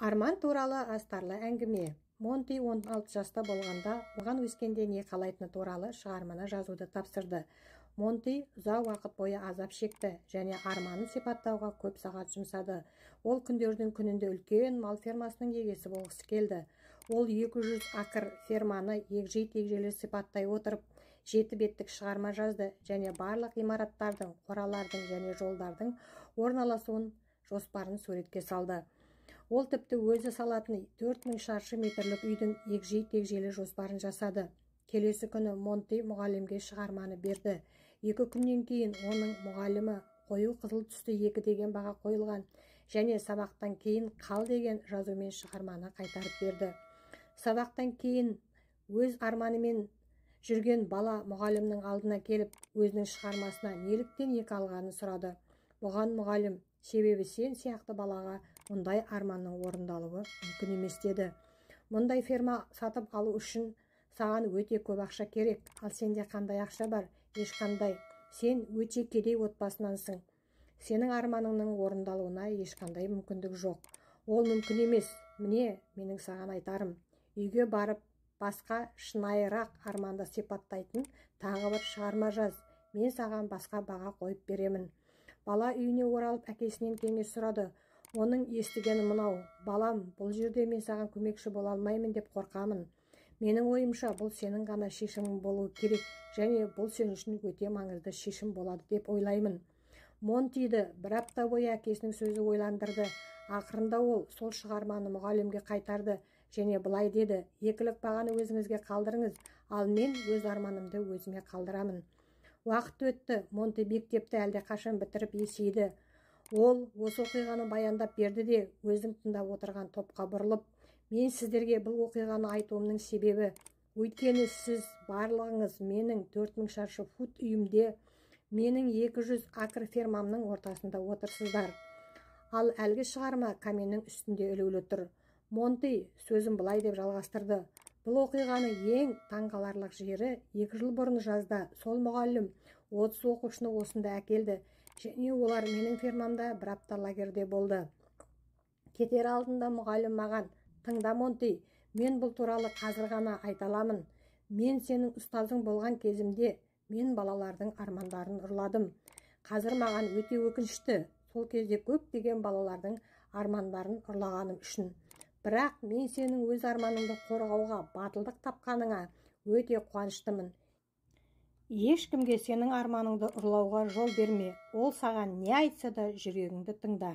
Арман туралы астарлы әңгіме. Монти 16 жаста болғанда, оған өскенде не қалайтыны туралы шығарманы жазуды тапсырды. Монти ұзақ уақыт бойы азап шекті және арманын сипаттауға көп сағат жұмсады. Ол күндердің күнінде үлкен мал фермасының егесі болғысы келді. Ол 200 акр ферманы егжей-тегжейлі сипаттай отырып, 7 беттік шығарма жазды және барлық имараттардың, қоралардың және жолдардың орналасуын жоспарын суретке салды. Ол тіпті өзі салатын 4000 шаршы метрлік үйдің егжей-тегжейлі жоспарын жасады. Келесі күні Монти мұғалімге шығарманы берді. 2 күннен кейін оның мұғалімі қою қызыл түсті 2 деген баға қойылған және сабақтан кейін қал деген жазумен шығарманы қайтарып берді. Сабақтан кейін өз арманымен жүрген бала мұғалімнің алдына келіп, өзінің шығармасына неліктен 2 алғанын сұрады. Бұған мұғалім, себебі сен сияқты балаға мұндай арманның орындалуы мүмкін емес деді. Мұндай ферма сатып алу үшін саған өте көп ақша керек, ал сенде қандай ақша бар? Ешқандай. Сен өте кедей отбасынансың. Сенің арманыңның орындалуына ешқандай мүмкіндік жоқ. Ол мүмкін емес. Міне, менің саған айтарым. Үйге барып, басқа шынайырақ арманды сипаттайтын тағы бір шығарма жаз. Мен саған басқа баға қойып беремін. Бала үйіне оралып әкесінен кеңес сұрады. Оның естігені мынау: балам, бұл жерде мен саған көмекші бола алмаймын деп қорқамын. Менің ойымша, бұл сенің ғана шешімің болуы керек және бұл сен үшін өте маңызды шешім болады деп ойлаймын. Монтиді бір апта бойы әкесінің сөзі ойландырды. Ақырында ол сол шығарманы мұғалімге қайтарды және былай деді: екілік бағаны өзіңізге қалдырыңыз, ал мен өз арманымды өзіме қалдырамын. Уақыт өтті. Монти мектепті әлдеқашан бітіріп есейді. Ол осы оқиғаны баяндап берді де, өзің тыңдап отырған топқа бұрылып: мен сіздерге бұл оқиғаны айтуымның себебі, өйткені сіз барлығыңыз менің 4000 шаршы фут үйімде, менің 200 акр фермамның ортасында отырсыздар. Ал әлгі шығарма каменнің үстінде ілулі тұр. Монти сөзін былай деп жалғастырды: бұл оқиғаны ең таңғаларлық жері, 2 жыл бұрын жазда сол мұғалім 30 оқушыны осында әкелді және олар менің фермамда бір апта лагерде болды. Кетер алдында мұғалім маған: тыңда, Монти, мен бұл туралы қазір ғана айта аламын. Мен сенің ұстазың болған кезімде мен балалардың армандарын ұрладым. Қазір маған өте өкінішті, сол кезде көптеген балалардың армандарын ұрлағаным үшін. Бірақ мен сенің өз арманыңды қорғауға батылдық тапқаныңа өте қуаныштымын. Ешкімге сенің арманыңды ұрлауға жол берме. Ол саған не айтса да жүрегіңді тыңда.